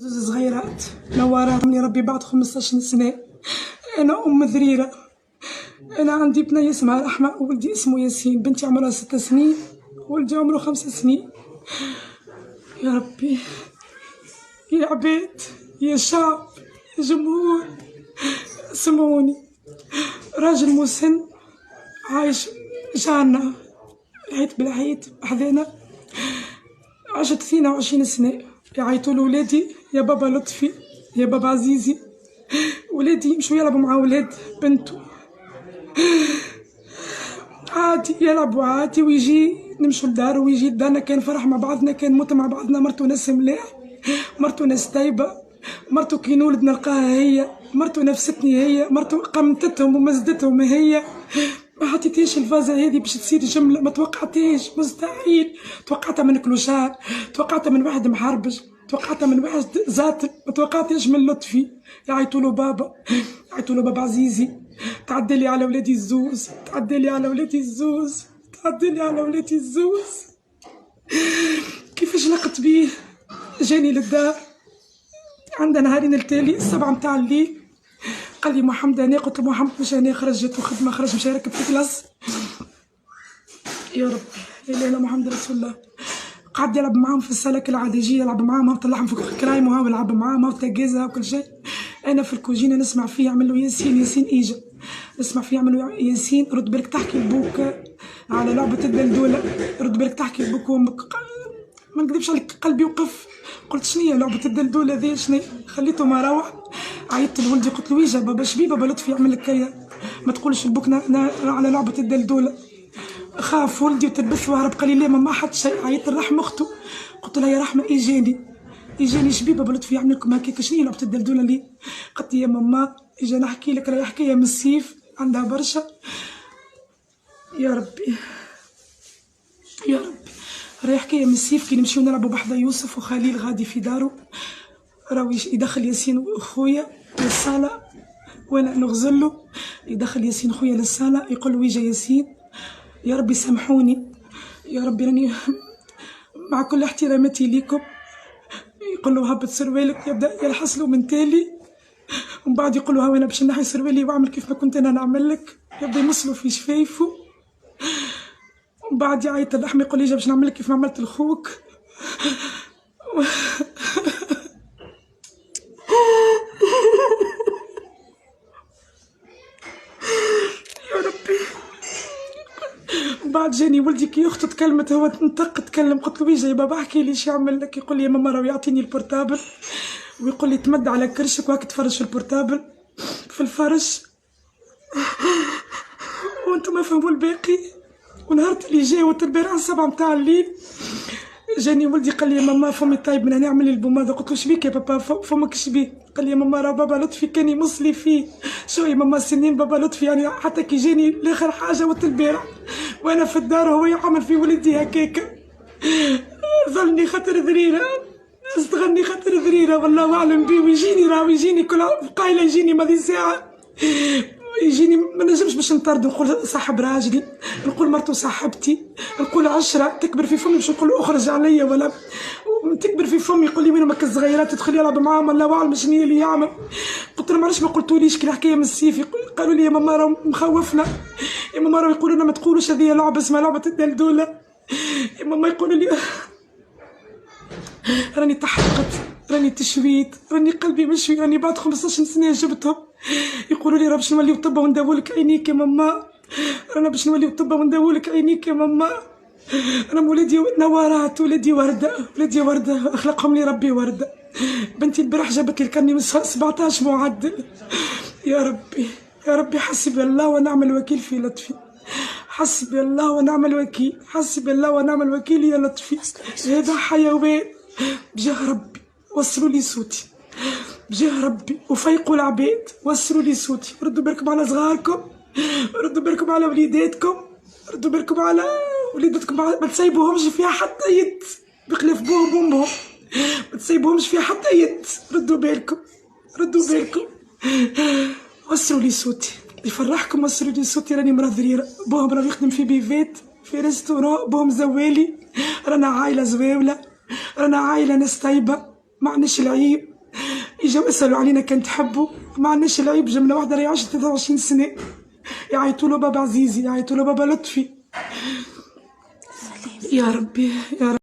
زوز صغيرات نوراتهم يا ربي بعد 15 سنة. أنا أم ذريرة، أنا عندي بنية اسمها رحمة وولدي اسمه ياسين، بنتي عمرها 6 سنين وولدي عمره 5 سنين. يا ربي يا عباد يا شعب يا جمهور، سمعوني. راجل مسن عايش جارنا العيد بالعيد بحذانا، عشت 22 سنة يعيطوا لولادي يا بابا لطفي يا بابا عزيزي. ولادي يمشوا يلعبوا مع ولاد بنته عادي، يلعبوا عادي ويجي نمشوا لدارو ويجي لدارنا، كان فرح مع بعضنا، كان موت مع بعضنا. مرتو ناس ملاح، مرتو ناس طيبة، مرتو كي نولد نلقاها هي، مرتو نفستني هي، مرتو قمتتهم ومزدتهم هي. ما حطيتيش الفازة هذه باش تصير جملة، ما توقعتيش، مستحيل. توقعتها من كلوشار، توقعتها من واحد محربش، توقعتها من واحد زاتل، ما توقعتيش من لطفي. يعيطوا له بابا، يعيطوا له بابا عزيزي. تعدلي على ولادي الزوز، تعدلي على ولادي الزوز، تعدلي على ولادي الزوز. كيفاش لقت بيه؟ جاني للدار عندنا نهارين التالي 7 متاع الليل، قال لي محمد انا، قلت له محمد مش انا، خرجت وخدمه، خرج مشى يركب في كلاس. يا ربي لا اله الا محمد رسول الله. قعد يلعب معاهم في الصاله كالعاده، يجي يلعب معاهم، طلعهم في كرايم وهو يلعب معاهم وتجازها وكل شيء. انا في الكوجينه نسمع فيه يعمل له ياسين، ياسين اجا، نسمع فيه يعمل له ياسين. رد بالك تحكي لبوك على لعبه الدلدوله، رد بالك تحكي لبوك وامك. ما نكذبش عليك قلبي وقف، قلت شنيا لعبه الدلدوله ذي شنيا؟ خليته ما روح. عيطت لولدي قلت له ويجا بابا شبيه بابا لطفي يعمل لك كيا، ما تقولش لبوك على لعبه الدلدوله. خاف ولدي وتلبس وهرب، قال لي لا ما حد شيء. عيطت لرحمه اخته قلت لها يا رحمه اجاني شبيه بابا لطفي يعمل لكم هكاك، شنيا لعبه الدلدوله لي؟ قالت لي يا ماما اجا نحكي لك، راهي حكايه من السيف عندها برشا. يا ربي يا ربي راهي حكايه من السيف. كي نمشيو نلعبوا بحذا يوسف وخليل غادي في دارو، راهو يدخل ياسين وخويا للصاله وانا نغزله، يدخل ياسين خويا للصاله يقول له ويجا ياسين. يا ربي سامحوني، يا ربي راني مع كل احتراماتي ليكم. يقول له هبط سروالك، يبدا يلحس له من تالي، ومن بعد يقول له ها انا باش نحي سروالي واعمل كيف ما كنت انا نعمل لك، يبدا يمسلو في شفايفه. ومن بعد يعيط اللحم يقول لي باش نعمل لك كيف ما عملت لخوك. بعد جاني ولدي كي اخته تكلمت، هو نطق تكلم، قلت له ويجا يا بابا احكي لي شو يعمل لك؟ يقول لي يا ماما راهو يعطيني البورتابل ويقول لي تمد على كرشك وهاك تفرش في البورتابل في الفرش وانتم ما فهموا الباقي. ونهارت اللي جاوت البارح 7 متاع الليل جاني ولدي قال لي يا ماما فمي طيب من هنا اعمل لي البوماده. قلت له شبيك يا بابا فمك شبيه؟ قال لي يا ماما راه بابا لطفي كان يمص لي فيه. شو يا ماما سنين بابا لطفي يعني، حتى كي جاني لاخر حاجه وقت البارح وانا في الدار وهو يعمل في ولدي هكاكا. ظلني خاطر ذريره، استغني خاطر ذريره والله اعلم بيه. ويجيني راهو يجيني كل قايله، يجيني ماضي ساعه يجيني ما نجمش باش نطرد، نقول صاحب راجلي، نقول مرتو صاحبتي، نقول 10 تكبر في فمي باش نقول اخرج عليا، ولا تكبر في فمي يقول لي وين امك الصغيرات تدخل يلعب معاهم الله اعلم شنو اللي يعمل. قلت لهم علاش ما قلتوليش كي الحكايه من السيف؟ قالوا لي يا ماما راه مخوفنا، يا ماما راه يقولوا لنا ما تقولوش هذه لعبه اسمها لعبه الدلدوله، يا ماما يقولوا لي راني تحرقت، راني تشويت، راني قلبي مشوي، راني بعد 15 سنه جبتهم. يقولوا لي راه باش نوليو طبه ونداولك عينيك يا ماما، رانا باش نوليو طبه ونداولك عينيك يا ماما. انا ولادي نوارات، ولادي ورده، ولادي ورده اخلقهم لي ربي ورده. بنتي البارح جابت لي الكرني من 17 معدل. يا ربي يا ربي حسبي الله ونعم الوكيل في لطفي، حسبي الله ونعم الوكيل، حسبي الله ونعم الوكيل يا لطفي. هذا حيوان بجاه ربي، وصلوا لي صوتي بجاه ربي وفيقوا العباد، وصلوا لي صوتي. ردوا بالكم على صغاركم، ردوا بالكم على وليداتكم، ردوا بالكم على وليداتكم، ما تسيبوهمش فيها حتى يد بخلاف بوهم وامهم، ما تسيبوهمش فيها حتى يد. ردوا بالكم، ردوا بالكم، وصلوا لي صوتي يفرحكم، وصلوا لي صوتي. راني مرا ذريره، بوهم راه يخدم في بيفات في ريستورون، بوهم زوالي، رانا عايله زواوله، رانا عايله ناس طيبه، ما عندناش العيب، يجوا يسألوا علينا كان تحبوا، ما عندناش العيب. جملة واحدة راهي عاشت 23 سنة، يعيطوا له بابا عزيزي، يعيطوا له بابا لطفي. يا ربي يا رب.